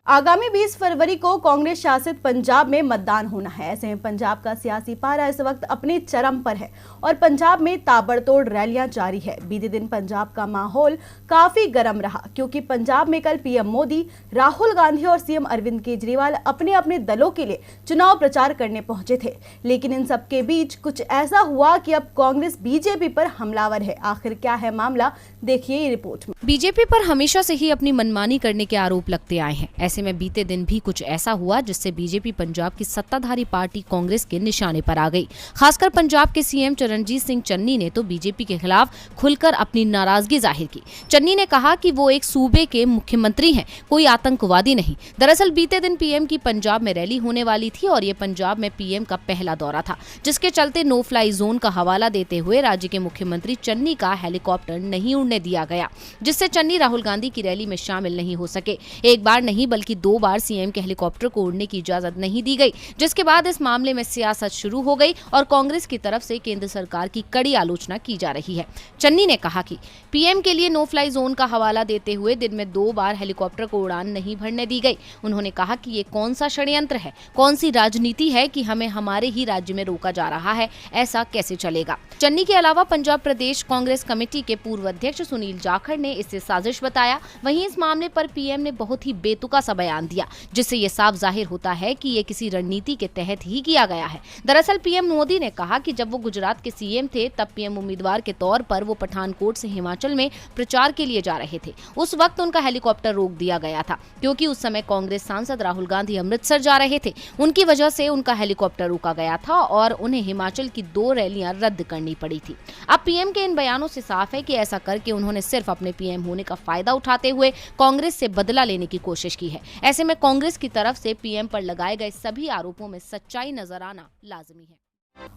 आगामी 20 फरवरी को कांग्रेस शासित पंजाब में मतदान होना है। ऐसे में पंजाब का सियासी पारा इस वक्त अपने चरम पर है और पंजाब में ताबड़तोड़ रैलियां जारी है। बीते दिन पंजाब का माहौल काफी गर्म रहा क्योंकि पंजाब में कल पीएम मोदी, राहुल गांधी और सीएम अरविंद केजरीवाल अपने अपने दलों के लिए चुनाव प्रचार करने पहुंचे थे। लेकिन इन सबके बीच कुछ ऐसा हुआ कि अब कांग्रेस बीजेपी पर हमलावर है। आखिर क्या है मामला, देखिए ये रिपोर्ट में। बीजेपी पर हमेशा से ही अपनी मनमानी करने के आरोप लगते आए हैं। ऐसे में बीते दिन भी कुछ ऐसा हुआ जिससे बीजेपी पंजाब की सत्ताधारी पार्टी कांग्रेस के निशाने पर आ गई। खासकर पंजाब के सीएम चरणजीत सिंह चन्नी ने तो बीजेपी के खिलाफ खुलकर अपनी नाराजगी जाहिर की। चन्नी ने कहा कि वो एक सूबे के मुख्यमंत्री हैं, कोई आतंकवादी नहीं। दरअसल बीते दिन पीएम की पंजाब में रैली होने वाली थी और ये पंजाब में पीएम का पहला दौरा था, जिसके चलते नो फ्लाई जोन का हवाला देते हुए राज्य के मुख्यमंत्री चन्नी का हेलीकॉप्टर नहीं उड़ने दिया गया, जिससे चन्नी राहुल गांधी की रैली में शामिल नहीं हो सके। एक बार नहीं बल्कि 2 बार सीएम के हेलीकॉप्टर को उड़ने की इजाजत नहीं दी गई, जिसके बाद इस मामले में सियासत शुरू हो गई और कांग्रेस की तरफ से केंद्र सरकार की कड़ी आलोचना की जा रही है। चन्नी ने कहा कि पीएम के लिए नो फ्लाई जोन का हवाला देते हुए दिन में 2 बार हेलीकॉप्टर को उड़ान नहीं भरने दी गई। उन्होंने कहा कि ये कौन सा षड्यंत्र है, कौन सी राजनीति है कि हमें हमारे ही राज्य में रोका जा रहा है, ऐसा कैसे चलेगा। चन्नी के अलावा पंजाब प्रदेश कांग्रेस कमेटी के पूर्व अध्यक्ष सुनील जाखड़ ने इसे साजिश बताया। वहीं इस मामले पर पीएम ने बहुत ही बेतुका सा बयान दिया, जिससे ये साफ जाहिर होता है कि ये किसी रणनीति के तहत ही किया गया है। दरअसल पीएम मोदी ने कहा कि जब वो गुजरात के सीएम थे तब पीएम उम्मीदवार के तौर पर वो पठानकोट से हिमाचल में प्रचार के लिए जा रहे थे। उस वक्त उनका हेलीकॉप्टर रोक दिया गया था क्योंकि उस समय कांग्रेस सांसद राहुल गांधी अमृतसर जा रहे थे। उनकी वजह से उनका हेलीकॉप्टर रोका गया था और उन्हें हिमाचल की 2 रैलियां रद्द करनी पड़ी थी। अब पीएम के इन बयानों से साफ है कि ऐसा करके उन्होंने सिर्फ अपने पीएम होने का फायदा उठाते हुए कांग्रेस से बदला लेने की कोशिश की है। ऐसे में कांग्रेस की तरफ से पीएम पर लगाए गए सभी आरोपों में सच्चाई नजर आना लाजमी है।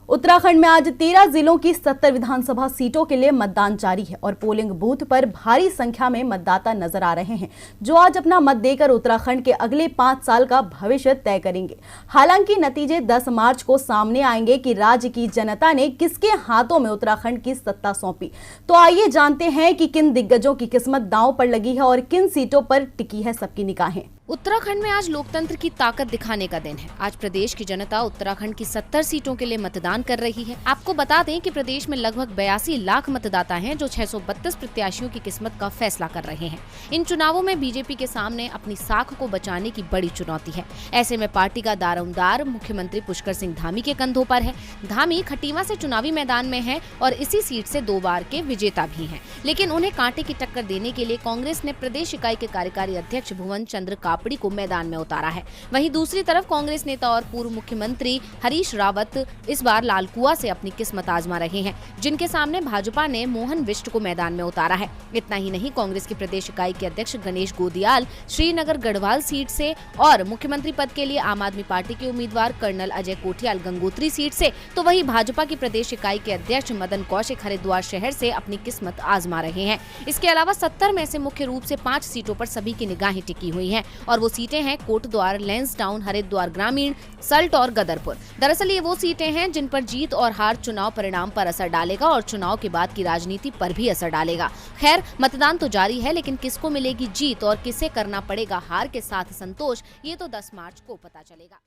उत्तराखंड में आज 13 जिलों की 70 विधानसभा सीटों के लिए मतदान जारी है और पोलिंग बूथ पर भारी संख्या में मतदाता नजर आ रहे हैं, जो आज अपना मत देकर उत्तराखंड के अगले 5 साल का भविष्य तय करेंगे। हालांकि नतीजे 10 मार्च को सामने आएंगे कि राज्य की जनता ने किसके हाथों में उत्तराखंड की सत्ता सौंपी। तो आइए जानते हैं कि किन दिग्गजों की किस्मत दांव पर लगी है और किन सीटों पर टिकी है सबकी निगाहें। उत्तराखंड में आज लोकतंत्र की ताकत दिखाने का दिन है। आज प्रदेश की जनता उत्तराखंड की 70 सीटों के लिए मतदान कर रही है। आपको बता दें कि प्रदेश में लगभग 82 लाख मतदाता हैं, जो 632 प्रत्याशियों की किस्मत का फैसला कर रहे हैं। इन चुनावों में बीजेपी के सामने अपनी साख को बचाने की बड़ी चुनौती है। ऐसे में पार्टी का दारोमदार मुख्यमंत्री पुष्कर सिंह धामी के कंधों पर है। धामी खटीमा से चुनावी मैदान में है और इसी सीट से 2 बार के विजेता भी हैं। लेकिन उन्हें कांटे की टक्कर देने के लिए कांग्रेस ने प्रदेश इकाई के कार्यकारी अध्यक्ष भुवन चंद्र कापड़ी को मैदान में उतारा है। वहीं दूसरी तरफ कांग्रेस नेता और पूर्व मुख्यमंत्री हरीश रावत इस बार लालकुआ से अपनी किस्मत आजमा रहे हैं, जिनके सामने भाजपा ने मोहन विष्ट को मैदान में उतारा है। इतना ही नहीं, कांग्रेस की प्रदेश इकाई के अध्यक्ष गणेश गोदियाल श्रीनगर गढ़वाल सीट से और मुख्यमंत्री पद के लिए आम आदमी पार्टी के उम्मीदवार कर्नल अजय कोठियाल गंगोत्री सीट से, तो वही भाजपा की प्रदेश इकाई के अध्यक्ष मदन कौशिक हरिद्वार शहर से अपनी किस्मत आजमा रहे हैं। इसके अलावा 70 में से मुख्य रूप से 5 सीटों पर सभी की निगाहें टिकी हुई हैं और वो सीटें हैं कोटद्वार, लैंसडाउन, हरिद्वार ग्रामीण, सल्ट और गदरपुर। दरअसल ये वो सीटें हैं जिन पर जीत और हार चुनाव परिणाम पर असर डालेगा और चुनाव के बाद की राजनीति पर भी असर डालेगा। खैर, मतदान तो जारी है, लेकिन किसको मिलेगी जीत और किसे करना पड़ेगा हार के साथ संतोष, ये तो 10 मार्च को पता चलेगा।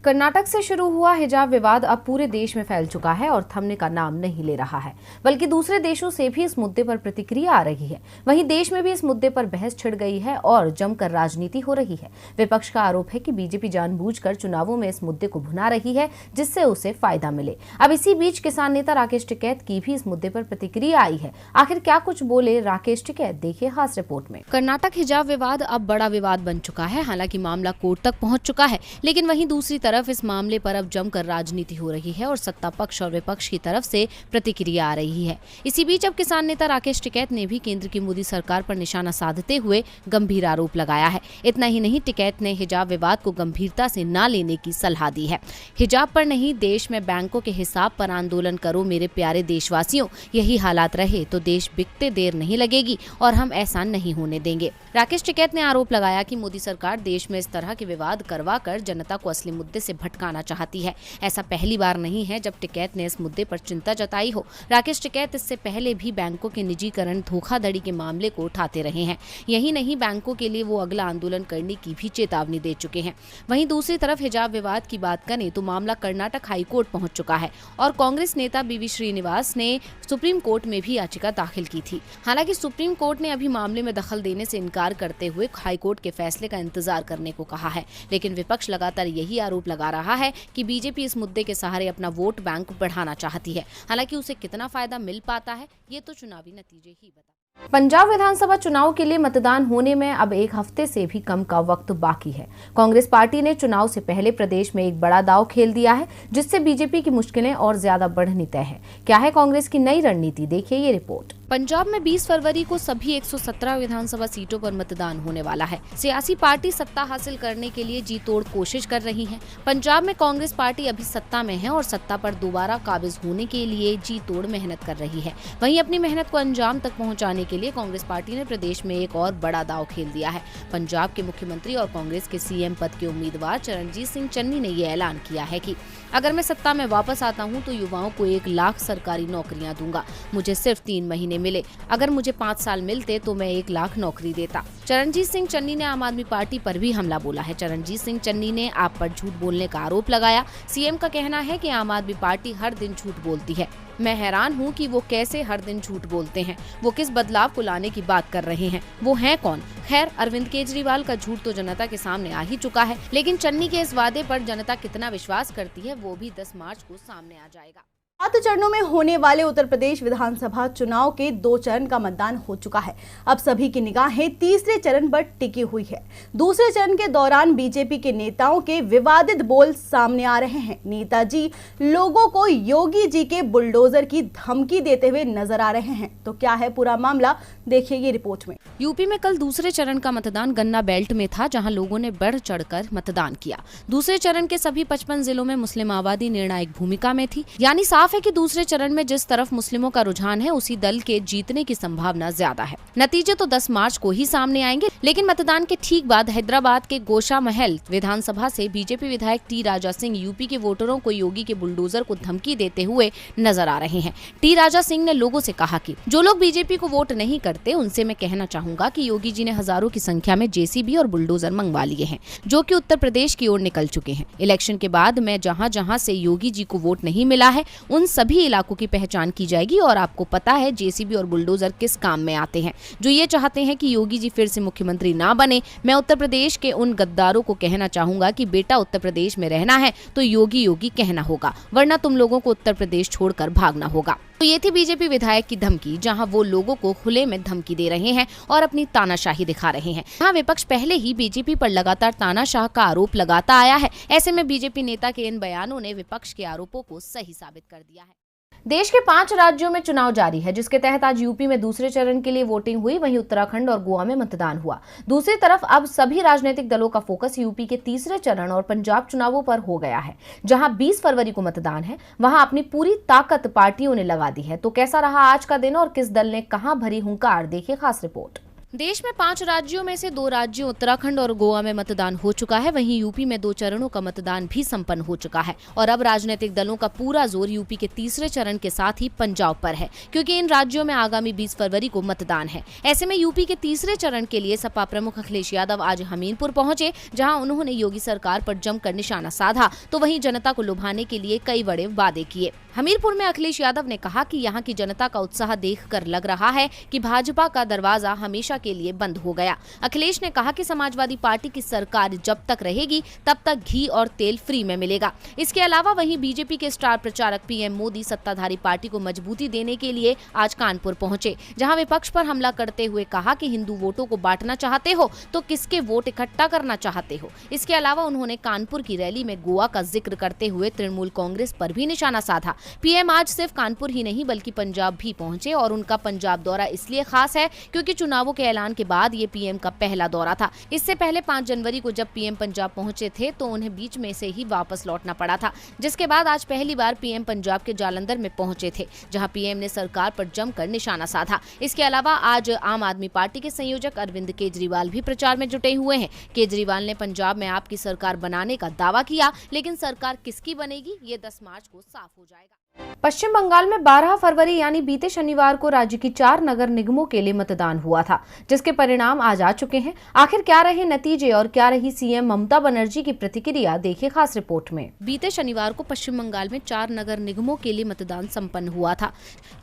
कर्नाटक से शुरू हुआ हिजाब विवाद अब पूरे देश में फैल चुका है और थमने का नाम नहीं ले रहा है, बल्कि दूसरे देशों से भी इस मुद्दे पर प्रतिक्रिया आ रही है। वहीं देश में भी इस मुद्दे पर बहस छिड़ गई है और जमकर राजनीति हो रही है। विपक्ष का आरोप है कि बीजेपी जानबूझकर चुनावों में इस मुद्दे को भुना रही है, जिससे उसे फायदा मिले। अब इसी बीच किसान नेता राकेश टिकैत की भी इस मुद्दे पर प्रतिक्रिया आई है। आखिर क्या कुछ बोले राकेश टिकैत, देखिए खास रिपोर्ट में। कर्नाटक हिजाब विवाद अब बड़ा विवाद बन चुका है। हालांकि मामला कोर्ट तक पहुंच चुका है, लेकिन वहीं दूसरी तरफ इस मामले पर अब जमकर राजनीति हो रही है और सत्ता पक्ष और विपक्ष की तरफ से प्रतिक्रिया आ रही है। इसी बीच अब किसान नेता राकेश टिकैत ने भी केंद्र की मोदी सरकार पर निशाना साधते हुए गंभीर आरोप लगाया है। इतना ही नहीं, टिकैत ने हिजाब विवाद को गंभीरता से न लेने की सलाह दी है। हिजाब पर नहीं, देश में बैंकों के हिसाब पर आंदोलन करो मेरे प्यारे देशवासियों। यही हालात रहे तो देश बिकते देर नहीं लगेगी और हम ऐसा नहीं होने देंगे। राकेश टिकैत ने आरोप लगाया कि मोदी सरकार देश में इस तरह के विवाद करवा कर जनता को असली मुद्दों मुद्दे से भटकाना चाहती है। ऐसा पहली बार नहीं है जब टिकैत ने इस मुद्दे पर चिंता जताई हो। राकेश टिकैत इससे पहले भी बैंकों के निजीकरण धोखाधड़ी के मामले को उठाते रहे हैं। यही नहीं, बैंकों के लिए वो अगला आंदोलन करने की भी चेतावनी दे चुके हैं। वहीं दूसरी तरफ हिजाब विवाद की बात करें तो मामला कर्नाटक हाईकोर्ट पहुंच चुका है और कांग्रेस नेता बीवी श्रीनिवास ने सुप्रीम कोर्ट में भी याचिका दाखिल की थी। हालांकि सुप्रीम कोर्ट ने अभी मामले में दखल देने से इनकार करते हुए हाईकोर्ट के फैसले का इंतजार करने को कहा है। लेकिन विपक्ष लगातार यही आरोप लगा रहा है कि बीजेपी इस मुद्दे के सहारे अपना वोट बैंक बढ़ाना चाहती है। हालांकि उसे कितना फायदा मिल पाता है ये तो चुनावी नतीजे ही बता। पंजाब विधानसभा चुनाव के लिए मतदान होने में अब एक हफ्ते से भी कम का वक्त बाकी है। कांग्रेस पार्टी ने चुनाव से पहले प्रदेश में एक बड़ा दांव खेल दिया है, जिससे बीजेपी की मुश्किलें और ज्यादा बढ़नी तय है। क्या है कांग्रेस की नई रणनीति, देखिए ये रिपोर्ट। पंजाब में 20 फरवरी को सभी 117 विधानसभा सीटों पर मतदान होने वाला है। सियासी पार्टी सत्ता हासिल करने के लिए जी तोड़ कोशिश कर रही है। पंजाब में कांग्रेस पार्टी अभी सत्ता में है और सत्ता पर दोबारा काबिज होने के लिए जी तोड़ मेहनत कर रही है। वहीं अपनी मेहनत को अंजाम तक पहुंचाने के लिए कांग्रेस पार्टी ने प्रदेश में एक और बड़ा दांव खेल दिया है। पंजाब के मुख्यमंत्री और कांग्रेस के सीएम पद के उम्मीदवार चरणजीत सिंह चन्नी ने ये ऐलान किया है कि अगर मैं सत्ता में वापस आता हूं तो युवाओं को 1 लाख सरकारी नौकरियां दूंगा। मुझे सिर्फ 3 महीने मिले, अगर मुझे 5 साल मिलते तो मैं 1 लाख नौकरी देता। चरणजीत सिंह चन्नी ने आम आदमी पार्टी पर भी हमला बोला है। चरणजीत सिंह चन्नी ने आप पर झूठ बोलने का आरोप लगाया। सीएम का कहना है कि आम आदमी पार्टी हर दिन झूठ बोलती है। मैं हैरान हूं कि वो कैसे हर दिन झूठ बोलते हैं। वो किस बदलाव को लाने की बात कर रहे हैं, वो हैं कौन? खैर, अरविंद केजरीवाल का झूठ तो जनता के सामने आ ही चुका है, लेकिन चन्नी के इस वादे पर जनता कितना विश्वास करती है वो भी 10 मार्च को सामने आ जाएगा। 7 चरणों में होने वाले उत्तर प्रदेश विधानसभा चुनाव के 2 चरण का मतदान हो चुका है। अब सभी की निगाहें तीसरे चरण पर टिकी हुई है। दूसरे चरण के दौरान बीजेपी के नेताओं के विवादित बोल सामने आ रहे हैं। नेताजी लोगों को योगी जी के बुलडोजर की धमकी देते हुए नजर आ रहे हैं। तो क्या है पूरा मामला, देखिए ये रिपोर्ट में। यूपी में कल दूसरे चरण का मतदान गन्ना बेल्ट में था, जहां लोगों ने बढ़ चढ़कर मतदान किया। दूसरे चरण के सभी 55 जिलों में मुस्लिम आबादी निर्णायक भूमिका में थी। यानी साफ है कि दूसरे चरण में जिस तरफ मुस्लिमों का रुझान है उसी दल के जीतने की संभावना ज्यादा है। नतीजे तो 10 मार्च को ही सामने आएंगे, लेकिन मतदान के ठीक बाद हैदराबाद के गोशा महल विधानसभा से बीजेपी विधायक टी राजा सिंह यूपी के वोटरों को योगी के बुलडोजर को धमकी देते हुए नजर आ रहे हैं। टी राजा सिंह ने लोगों से कहा कि जो लोग बीजेपी को वोट नहीं करते उनसे मैं कहना चाहूंगा कि योगी जी ने हजारों की संख्या में जेसीबी और बुलडोजर मंगवा लिए हैं, जो कि उत्तर प्रदेश की ओर निकल चुके हैं। इलेक्शन के बाद मैं जहां जहां से योगी जी को वोट नहीं मिला है उन सभी इलाकों की पहचान की जाएगी और आपको पता है जेसीबी और बुलडोजर किस काम में आते हैं। जो ये चाहते हैं कि योगी जी फिर से मुख्यमंत्री ना बने, मैं उत्तर प्रदेश के उन गद्दारों को कहना चाहूंगा कि बेटा उत्तर प्रदेश में रहना है तो योगी योगी कहना होगा, वरना तुम लोगों को उत्तर प्रदेश छोड़कर भागना होगा। तो ये थी बीजेपी विधायक की धमकी, जहां वो लोगों को खुले में धमकी दे रहे हैं और अपनी तानाशाही दिखा रहे हैं। यहाँ विपक्ष पहले ही बीजेपी पर लगातार तानाशाह का आरोप लगाता आया है। ऐसे में बीजेपी नेता के इन बयानों ने विपक्ष के आरोपों को सही साबित कर दिया है। देश के 5 राज्यों में चुनाव जारी है, जिसके तहत आज यूपी में दूसरे चरण के लिए वोटिंग हुई, वहीं उत्तराखंड और गोवा में मतदान हुआ। दूसरी तरफ अब सभी राजनीतिक दलों का फोकस यूपी के तीसरे चरण और पंजाब चुनावों पर हो गया है। जहां 20 फरवरी को मतदान है, वहां अपनी पूरी ताकत पार्टियों ने लगा दी है। तो कैसा रहा आज का दिन और किस दल ने कहां भरी हुंकार, देखिए खास रिपोर्ट। देश में 5 राज्यों में से 2 राज्यों उत्तराखंड और गोवा में मतदान हो चुका है। वहीं यूपी में 2 चरणों का मतदान भी संपन्न हो चुका है और अब राजनीतिक दलों का पूरा जोर यूपी के तीसरे चरण के साथ ही पंजाब पर है, क्योंकि इन राज्यों में आगामी 20 फरवरी को मतदान है। ऐसे में यूपी के तीसरे चरण के लिए सपा प्रमुख अखिलेश यादव आज हमीरपुर पहुंचे, जहां उन्होंने योगी सरकार पर जमकर निशाना साधा, तो वहीं जनता को लुभाने के लिए कई बड़े वादे किए। हमीरपुर में अखिलेश यादव ने कहा कि यहां की जनता का उत्साह देखकर लग रहा है कि भाजपा का दरवाजा हमेशा के लिए बंद हो गया। अखिलेश ने कहा कि समाजवादी पार्टी की सरकार जब तक रहेगी तब तक घी और तेल फ्री में मिलेगा। इसके अलावा वहीं बीजेपी के स्टार प्रचारक पीएम मोदी सत्ताधारी पार्टी को मजबूती देने के लिए आज कानपुर पहुंचे, जहां विपक्ष पर हमला करते हुए कहा कि हिंदू वोटों को बांटना चाहते हो तो किसके वोट इकट्ठा करना चाहते हो। इसके अलावा उन्होंने कानपुर की रैली में गोवा का जिक्र करते हुए तृणमूल कांग्रेस पर भी निशाना साधा। पीएम आज सिर्फ कानपुर ही नहीं बल्कि पंजाब भी पहुंचे और उनका पंजाब दौरा इसलिए खास है क्योंकि चुनावों के ऐलान के बाद ये पीएम का पहला दौरा था। इससे पहले 5 जनवरी को जब पीएम पंजाब पहुंचे थे तो उन्हें बीच में से ही वापस लौटना पड़ा था, जिसके बाद आज पहली बार पीएम पंजाब के जालंधर में पहुंचे थे, जहां पीएम ने सरकार पर जमकर निशाना साधा। इसके अलावा आज आम आदमी पार्टी के संयोजक अरविंद केजरीवाल भी प्रचार में जुटे हुए हैं। केजरीवाल ने पंजाब में आपकी सरकार बनाने का दावा किया, लेकिन सरकार किसकी बनेगी ये 10 मार्च को साफ हो जाएगा। पश्चिम बंगाल में 12 फरवरी यानी बीते शनिवार को राज्य की 4 नगर निगमों के लिए मतदान हुआ था, जिसके परिणाम आज आ चुके हैं। आखिर क्या रहे नतीजे और क्या रही सीएम ममता बनर्जी की प्रतिक्रिया, देखिए खास रिपोर्ट में। बीते शनिवार को पश्चिम बंगाल में 4 नगर निगमों के लिए मतदान संपन्न हुआ था,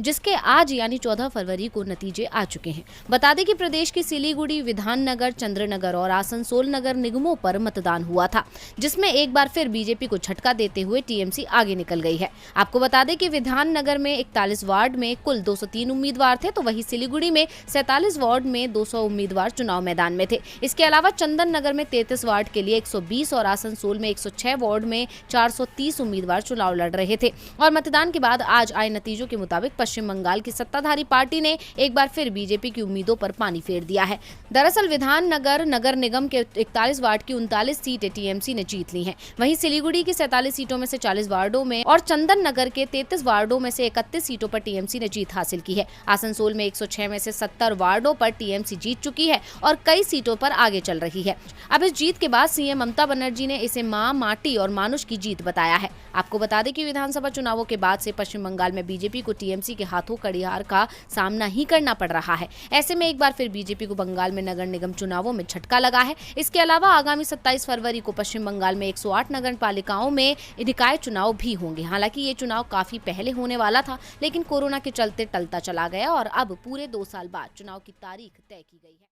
जिसके आज यानी 14 फरवरी को नतीजे आ चुके हैं। बता दें कि प्रदेश की सिलीगुड़ी, विधाननगर, चंद्रनगर और आसनसोल नगर निगमों पर मतदान हुआ था, जिसमें एक बार फिर बीजेपी को झटका देते हुए टीएमसी आगे निकल गई है। आपको बता दें कि विधाननगर में 41 वार्ड में कुल 203 उम्मीदवार थे, तो वहीं सिलीगुड़ी में 47 वार्ड में 200 उम्मीदवार चुनाव मैदान में थे। इसके अलावा चंदन नगर में 33 वार्ड के लिए 120 और आसनसोल में 106 वार्ड में 430 उम्मीदवार चुनाव लड़ रहे थे। और मतदान के बाद आज आए नतीजों के मुताबिक पश्चिम बंगाल की सत्ताधारी पार्टी ने एक बार फिर बीजेपी की उम्मीदों पर पानी फेर दिया है। दरअसल विधाननगर नगर निगम के 41 वार्ड की 39 सीटें टीएमसी ने जीत ली हैं। वहीं सिलीगुड़ी की 47 सीटों में से 40 वार्डों में और चंदन नगर के 33 वार्डों में से 31 सीटों पर टीएमसी ने जीत हासिल की है। आसनसोल में 106 में से 70 वार्डों पर टीएमसी जीत चुकी है और कई सीटों पर आगे चल रही है। अब इस जीत के बाद सीएम ममता बनर्जी ने इसे मां, माटी और मानुष की जीत बताया है। आपको बता दें कि विधानसभा चुनावों के बाद से पश्चिम बंगाल में बीजेपी को टीएमसी के हाथों कड़ियार का सामना ही करना पड़ रहा है। ऐसे में एक बार फिर बीजेपी को बंगाल में नगर निगम चुनावों में झटका लगा है। इसके अलावा आगामी 27 फरवरी को पश्चिम बंगाल में 108 नगर पालिकाओं में निकाय चुनाव भी होंगे। हालांकि ये चुनाव काफी पहले होने वाला था, लेकिन कोरोना के चलते टलता चला गया और अब पूरे 2 साल बाद चुनाव की तारीख तय की गई है।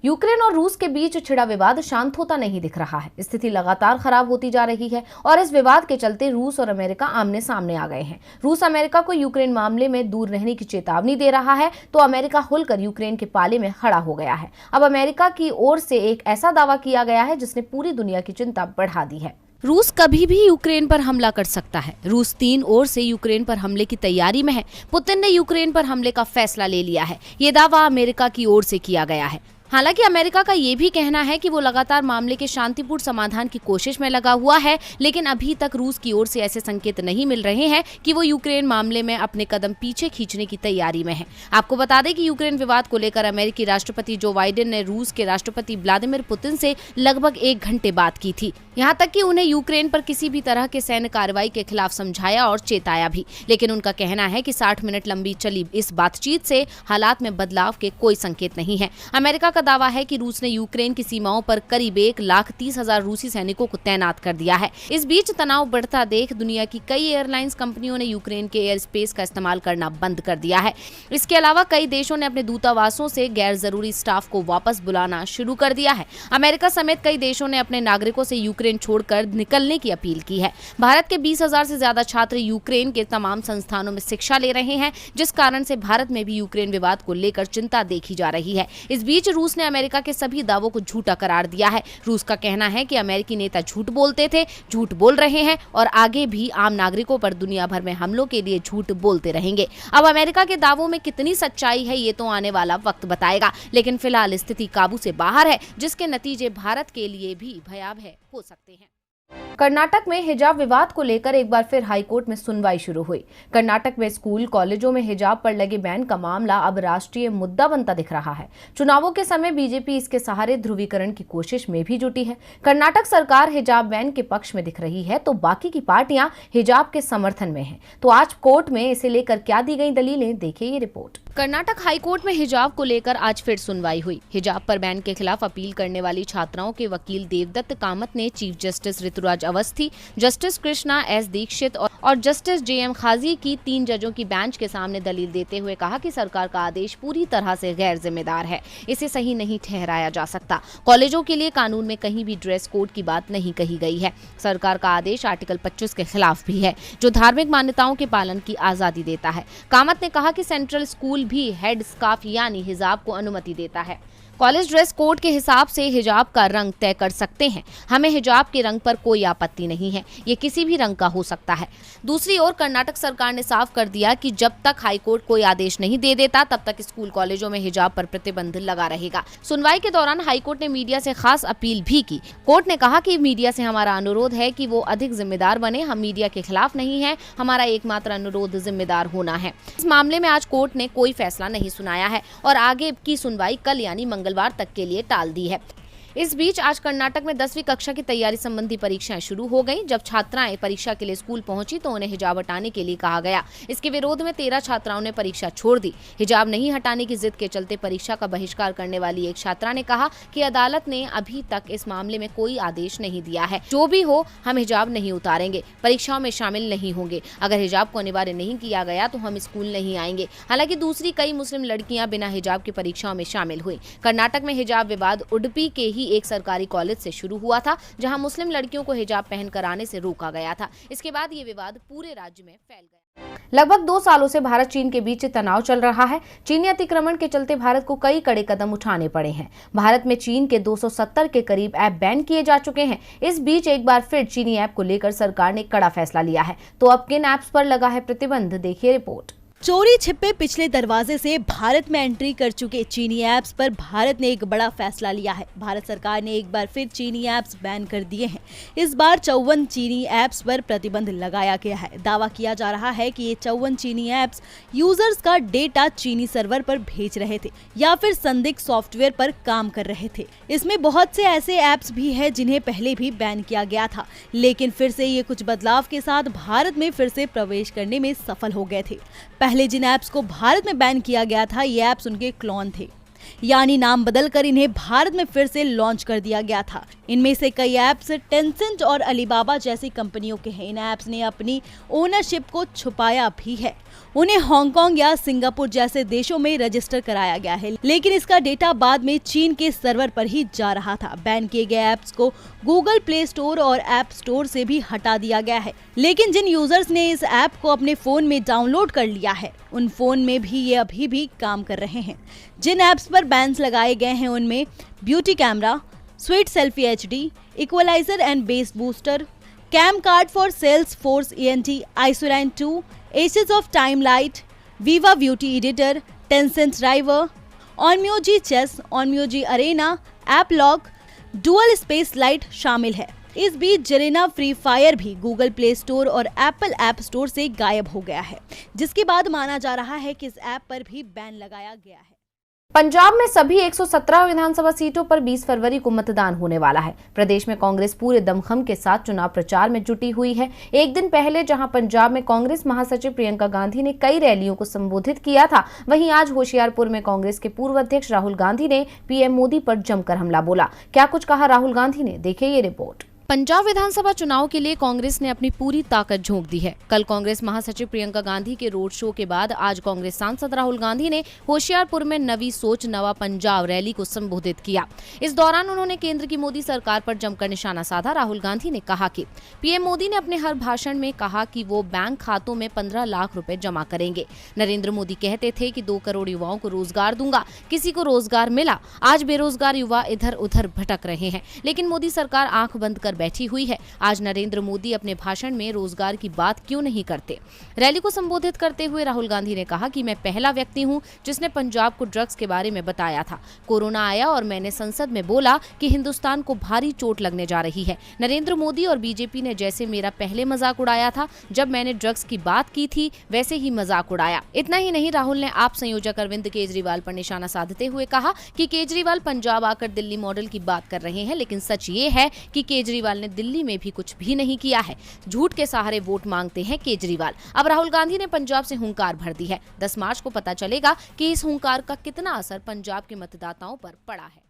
यूक्रेन और रूस के बीच छिड़ा विवाद शांत होता नहीं दिख रहा है। स्थिति लगातार खराब होती जा रही है और इस विवाद के चलते रूस और अमेरिका आमने सामने आ गए हैं। रूस अमेरिका को यूक्रेन मामले में दूर रहने की चेतावनी दे रहा है, तो अमेरिका खुलकर यूक्रेन के पाले में खड़ा हो गया है। अब अमेरिका की ओर से एक ऐसा दावा किया गया है जिसने पूरी दुनिया की चिंता बढ़ा दी है। रूस कभी भी यूक्रेन पर हमला कर सकता है। रूस 3 ओर से यूक्रेन पर हमले की तैयारी में है। पुतिन ने यूक्रेन पर हमले का फैसला ले लिया है। ये दावा अमेरिका की ओर से किया गया है। हालांकि अमेरिका का ये भी कहना है कि वो लगातार मामले के शांतिपूर्ण समाधान की कोशिश में लगा हुआ है, लेकिन अभी तक रूस की ओर से ऐसे संकेत नहीं मिल रहे हैं कि वो यूक्रेन मामले में अपने कदम पीछे खींचने की तैयारी में है। आपको बता दें कि यूक्रेन विवाद को लेकर अमेरिकी राष्ट्रपति जो बाइडेन ने रूस के राष्ट्रपति व्लादिमीर पुतिन से लगभग 1 घंटे बात की थी। यहाँ तक कि उन्हें यूक्रेन पर किसी भी तरह के सैन्य कार्रवाई के खिलाफ समझाया और चेताया भी, लेकिन उनका कहना है कि 60 मिनट लंबी चली इस बातचीत से हालात में बदलाव के कोई संकेत नहीं है। अमेरिका का दावा है कि रूस ने यूक्रेन की सीमाओं पर करीब 1,30,000 रूसी सैनिकों को तैनात कर दिया है। इस बीच तनाव बढ़ता देख दुनिया की कई एयरलाइंस कंपनियों ने यूक्रेन के एयर स्पेस का इस्तेमाल करना बंद कर दिया है। इसके अलावा कई देशों ने अपने दूतावासों से गैर जरूरी स्टाफ को वापस बुलाना शुरू कर दिया है। अमेरिका समेत कई देशों ने अपने नागरिकों से यूक्रेन छोड़कर निकलने की अपील की है। भारत के 20,000 से ज्यादा छात्र यूक्रेन के तमाम संस्थानों में शिक्षा ले रहे हैं, जिस कारण से भारत में भी यूक्रेन विवाद को लेकर चिंता देखी जा रही है। इस बीच रूस ने अमेरिका के सभी दावों को झूठा करार दिया है। रूस का कहना है कि अमेरिकी नेता झूठ बोलते थे, झूठ बोल रहे हैं और आगे भी आम नागरिकों पर दुनिया भर में हमलों के लिए झूठ बोलते रहेंगे। अब अमेरिका के दावों में कितनी सच्चाई है ये तो आने वाला वक्त बताएगा, लेकिन फिलहाल स्थिति काबू से बाहर है, जिसके नतीजे भारत के लिए भी भयावह हो सकते हैं। कर्नाटक में हिजाब विवाद को लेकर एक बार फिर हाईकोर्ट में सुनवाई शुरू हुई। कर्नाटक में स्कूल कॉलेजों में हिजाब पर लगे बैन का मामला अब राष्ट्रीय मुद्दा बनता दिख रहा है। चुनावों के समय बीजेपी इसके सहारे ध्रुवीकरण की कोशिश में भी जुटी है। कर्नाटक सरकार हिजाब बैन के पक्ष में दिख रही है, तो बाकी की पार्टियां हिजाब के समर्थन में हैं। तो आज कोर्ट में इसे लेकर क्या दी गई दलीलें, देखिए ये रिपोर्ट। कर्नाटक हाईकोर्ट में हिजाब को लेकर आज फिर सुनवाई हुई। हिजाब पर बैन के खिलाफ अपील करने वाली छात्राओं के वकील देवदत्त कामत ने chief justice Rituraj Awasthi, justice Krishna S Dixit और जस्टिस JM खाजी की 3 जजों की बेंच के सामने दलील देते हुए कहा कि सरकार का आदेश पूरी तरह से गैर जिम्मेदार है, इसे सही नहीं ठहराया जा सकता। कॉलेजों के लिए कानून में कहीं भी ड्रेस कोड की बात नहीं कही गई है। सरकार का आदेश आर्टिकल 25 के खिलाफ भी है, जो धार्मिक मान्यताओं के पालन की आजादी देता है। कामत ने कहा कि सेंट्रल स्कूल भी हेड स्कार्फ यानी हिजाब को अनुमति देता है। कॉलेज ड्रेस कोड के हिसाब से हिजाब का रंग तय कर सकते हैं। हमें हिजाब के रंग पर कोई आपत्ति नहीं है, ये किसी भी रंग का हो सकता है। दूसरी ओर कर्नाटक सरकार ने साफ कर दिया कि जब तक हाईकोर्ट कोई आदेश नहीं दे देता तब तक स्कूल कॉलेजों में हिजाब पर प्रतिबंध लगा रहेगा। सुनवाई के दौरान हाईकोर्ट ने मीडिया से खास अपील भी की। कोर्ट ने कहा कि मीडिया से हमारा अनुरोध है कि वो अधिक जिम्मेदार बने। हम मीडिया के खिलाफ नहीं है, हमारा एकमात्र अनुरोध जिम्मेदार होना है। इस मामले में आज कोर्ट ने कोई फैसला नहीं सुनाया है और आगे की सुनवाई कल यानी मंगलवार तक के लिए टाल दी है। इस बीच आज कर्नाटक में 10वीं कक्षा की तैयारी संबंधी परीक्षाएं शुरू हो गईं। जब छात्राएं परीक्षा के लिए स्कूल पहुंची तो उन्हें हिजाब हटाने के लिए कहा गया। इसके विरोध में 13 छात्राओं ने परीक्षा छोड़ दी। हिजाब नहीं हटाने की जिद के चलते परीक्षा का बहिष्कार करने वाली एक छात्रा ने कहा कि अदालत ने अभी तक इस मामले में कोई आदेश नहीं दिया है। जो भी हो, हम हिजाब नहीं उतारेंगे, परीक्षाओं में शामिल नहीं होंगे। अगर हिजाब को अनिवार्य नहीं किया गया तो हम स्कूल नहीं आएंगे। हालांकि दूसरी कई मुस्लिम लड़कियां बिना हिजाब की परीक्षाओं में शामिल हुई। कर्नाटक में हिजाब विवाद उडुपी के ही एक सरकारी कॉलेज से शुरू हुआ था, जहां मुस्लिम लड़कियों को हिजाब पहनकर आने से रोका गया था। इसके बाद ये विवाद पूरे राज्य में फैल गया। लगभग 2 सालों से भारत चीन के बीच तनाव चल रहा है। चीनी अतिक्रमण के चलते भारत को कई कड़े कदम उठाने पड़े हैं। भारत में चीन के 270 के करीब ऐप बैन किए जा चुके हैं। इस बीच एक बार फिर चीनी ऐप को लेकर सरकार ने कड़ा फैसला लिया है। तो अब किन ऐप्स पर लगा है प्रतिबंध, देखिए रिपोर्ट। चोरी छिपे पिछले दरवाजे से भारत में एंट्री कर चुके चीनी ऐप्स पर भारत ने एक बड़ा फैसला लिया है। भारत सरकार ने एक बार फिर चीनी ऐप्स बैन कर दिए हैं। इस बार 54 चीनी ऐप्स पर प्रतिबंध लगाया गया है। दावा किया जा रहा है कि ये 54 चीनी ऐप्स यूजर्स का डेटा चीनी सर्वर पर भेज रहे थे या फिर संदिग्ध सॉफ्टवेयर पर काम कर रहे थे। इसमें बहुत से ऐसे ऐप्स भी है जिन्हें पहले भी बैन किया गया था, लेकिन फिर से ये कुछ बदलाव के साथ भारत में फिर से प्रवेश करने में सफल हो गए थे। पहले जिन ऐप्स को भारत में बैन किया गया था, ये ऐप्स उनके क्लोन थे, यानी नाम बदलकर इन्हें भारत में फिर से लॉन्च कर दिया गया था। इनमें से कई ऐप्स टेंसेंट और अलीबाबा जैसी कंपनियों के हैं। इन ऐप्स ने अपनी ओनरशिप को छुपाया भी है। उन्हें हांगकांग या सिंगापुर जैसे देशों में रजिस्टर कराया गया है, लेकिन इसका डेटा बाद में चीन के सर्वर पर ही जा रहा था। बैन किए गए ऐप्स को गूगल प्ले स्टोर और ऐप स्टोर से भी हटा दिया गया है, लेकिन जिन यूजर्स ने इस ऐप को अपने फोन में डाउनलोड कर लिया है, उन फोन में भी ये अभी भी काम कर रहे हैं। जिन ऐप्स पर बैन्स लगाए गए हैं उनमें beauty camera, sweet selfie HD, equalizer and bass booster, cam card for Salesforce ENT, isoline 2, aces of timelight, Viva beauty editor, Tencent driver, Onmyoji chess, Onmyoji arena, app lock, dual space lite शामिल है। इस बीच Garena free fire भी Google play store और Apple app store से गायब हो गया है, जिसके बाद माना जा रहा है कि इस ऐप पर भी बैन लगाया गया है। पंजाब में सभी 117 विधानसभा सीटों पर 20 फरवरी को मतदान होने वाला है। प्रदेश में कांग्रेस पूरे दमखम के साथ चुनाव प्रचार में जुटी हुई है। एक दिन पहले जहां पंजाब में कांग्रेस महासचिव प्रियंका गांधी ने कई रैलियों को संबोधित किया था, वहीं आज होशियारपुर में कांग्रेस के पूर्व अध्यक्ष राहुल गांधी ने पीएम मोदी पर जमकर हमला बोला। क्या कुछ कहा राहुल गांधी ने, देखिए ये रिपोर्ट। पंजाब विधानसभा चुनाव के लिए कांग्रेस ने अपनी पूरी ताकत झोंक दी है। कल कांग्रेस महासचिव प्रियंका गांधी के रोड शो के बाद आज कांग्रेस सांसद राहुल गांधी ने होशियारपुर में नवी सोच नवा पंजाब रैली को संबोधित किया। इस दौरान उन्होंने केंद्र की मोदी सरकार पर जमकर निशाना साधा। राहुल गांधी ने कहा कि पीएम मोदी ने अपने हर भाषण में कहा कि वो बैंक खातों में 15 लाख रुपए जमा करेंगे। नरेंद्र मोदी कहते थे कि 2 करोड़ युवाओं को रोजगार दूंगा, किसी को रोजगार मिला। आज बेरोजगार युवा इधर उधर भटक रहे हैं, लेकिन मोदी सरकार आंख बंद कर बैठी हुई है। आज नरेंद्र मोदी अपने भाषण में रोजगार की बात क्यों नहीं करते। रैली को संबोधित करते हुए राहुल गांधी ने कहा कि मैं पहला व्यक्ति हूं जिसने पंजाब को ड्रग्स के बारे में बताया था। कोरोना आया और मैंने संसद में बोला कि हिंदुस्तान को भारी चोट लगने जा रही है। नरेंद्र मोदी और बीजेपी ने जैसे मेरा पहले मजाक उड़ाया था जब मैंने ड्रग्स की बात की थी, वैसे ही मजाक उड़ाया। इतना ही नहीं, राहुल ने आप संयोजक अरविंद केजरीवाल पर निशाना साधते हुए कहा कि केजरीवाल पंजाब आकर दिल्ली मॉडल की बात कर रहे हैं, लेकिन सच ये है कि केजरीवाल ने दिल्ली में भी कुछ भी नहीं किया है। झूठ के सहारे वोट मांगते हैं केजरीवाल। अब राहुल गांधी ने पंजाब से हुंकार भर दी है। 10 मार्च को पता चलेगा कि इस हुंकार का कितना असर पंजाब के मतदाताओं पर पड़ा है।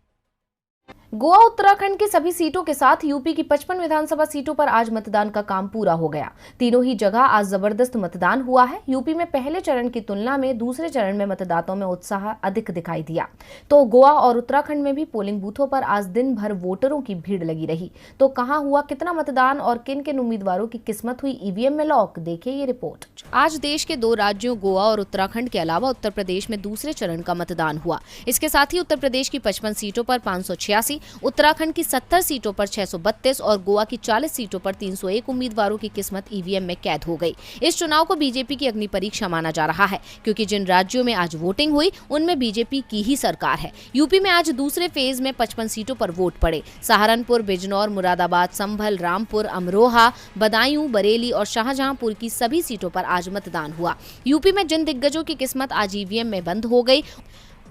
गोवा उत्तराखंड की सभी सीटों के साथ यूपी की 55 विधानसभा सीटों पर आज मतदान का काम पूरा हो गया। तीनों ही जगह आज जबरदस्त मतदान हुआ है। यूपी में पहले चरण की तुलना में दूसरे चरण में मतदाताओं में उत्साह अधिक दिखाई दिया, तो गोवा और उत्तराखंड में भी पोलिंग बूथों पर आज दिन भर वोटरों की भीड़ लगी रही। तो कहां हुआ कितना मतदान और किन किन उम्मीदवारों की किस्मत हुई ईवीएम में लॉक, देखिए ये रिपोर्ट। आज देश के 2 राज्यों गोवा और उत्तराखंड के अलावा उत्तर प्रदेश में दूसरे चरण का मतदान हुआ। इसके साथ ही उत्तर प्रदेश की 55 सीटों पर 586, उत्तराखंड की 70 सीटों पर 632 और गोवा की 40 सीटों पर 301 उम्मीदवारों की किस्मत ईवीएम में कैद हो गई। इस चुनाव को बीजेपी की अग्नि परीक्षा माना जा रहा है, क्योंकि जिन राज्यों में आज वोटिंग हुई उनमें बीजेपी की ही सरकार है। यूपी में आज दूसरे फेज में 55 सीटों पर वोट पड़े। सहारनपुर, बिजनौर, मुरादाबाद, संभल, रामपुर, अमरोहा, बदायूं, बरेली और शाहजहांपुर की सभी सीटों पर आज मतदान हुआ। यूपी में जिन दिग्गजों की किस्मत आज ईवीएम में बंद हो गई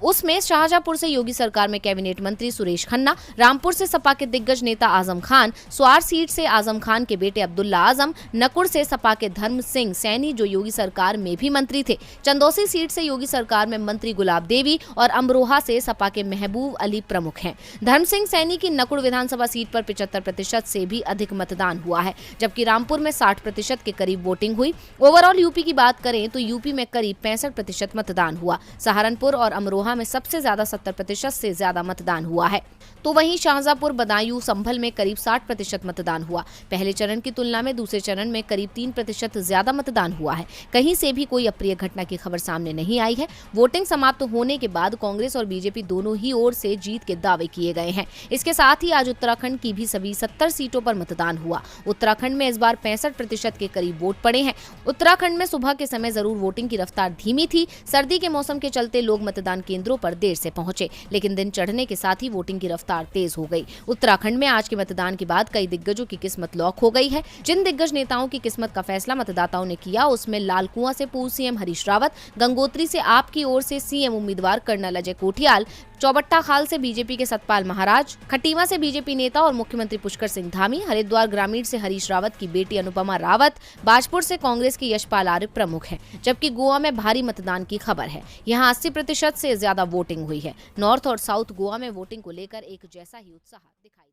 उसमें शाहजहांपुर से योगी सरकार में कैबिनेट मंत्री सुरेश खन्ना, रामपुर से सपा के दिग्गज नेता आजम खान, स्वार सीट से आजम खान के बेटे अब्दुल्ला आजम, नकुड़ से सपा के धर्म सिंह सैनी जो योगी सरकार में भी मंत्री थे, चंदौसी सीट से योगी सरकार में मंत्री गुलाब देवी और अमरोहा से सपा के महबूब अली प्रमुख हैं। धर्म सिंह सैनी की नकुड़ विधानसभा सीट पर 75% से भी अधिक मतदान हुआ है, जबकि रामपुर में 60% के करीब वोटिंग हुई। ओवरऑल यूपी की बात करें तो यूपी में करीब 65% मतदान हुआ। सहारनपुर और अमरोहा में सबसे ज्यादा 70% से ज्यादा मतदान हुआ है, तो वहीं शाहजहांपुर, बदायूं, संभल में करीब 60% मतदान हुआ। पहले चरण की तुलना में दूसरे चरण में करीब 3% ज्यादा मतदान हुआ है। कहीं से भी कोई अप्रिय घटना की खबर सामने नहीं आई है। वोटिंग समाप्त होने के बाद कांग्रेस और बीजेपी दोनों ही ओर से जीत के दावे किए गए हैं। इसके साथ ही आज उत्तराखंड की भी सभी 70 सीटों पर मतदान हुआ। उत्तराखंड में इस बार 65% के करीब वोट पड़े हैं। उत्तराखंड में सुबह के समय जरूर वोटिंग की रफ्तार धीमी थी। सर्दी के मौसम के चलते लोग मतदान केंद्रों पर देर से पहुंचे, लेकिन दिन चढ़ने के साथ ही वोटिंग की रफ्तार तेज हो गई। उत्तराखंड में आज के मतदान के बाद कई दिग्गजों की किस्मत लॉक हो गई है। जिन दिग्गज नेताओं की किस्मत का फैसला मतदाताओं ने किया उसमें लालकुआं से पूर्व सीएम हरीश रावत, गंगोत्री से आप की ओर से सीएम उम्मीदवार कर्नल अजय कोठियाल, चौबट्टा खाल से बीजेपी के सतपाल महाराज, खटीमा से बीजेपी नेता और मुख्यमंत्री पुष्कर सिंह धामी, हरिद्वार ग्रामीण से हरीश रावत की बेटी अनुपमा रावत, बाजपुर से कांग्रेस के यशपाल आर्य प्रमुख हैं। जबकि गोवा में भारी मतदान की खबर है। यहां 80% से ज्यादा वोटिंग हुई है। नॉर्थ और साउथ गोवा में वोटिंग को लेकर एक जैसा ही उत्साह दिखाई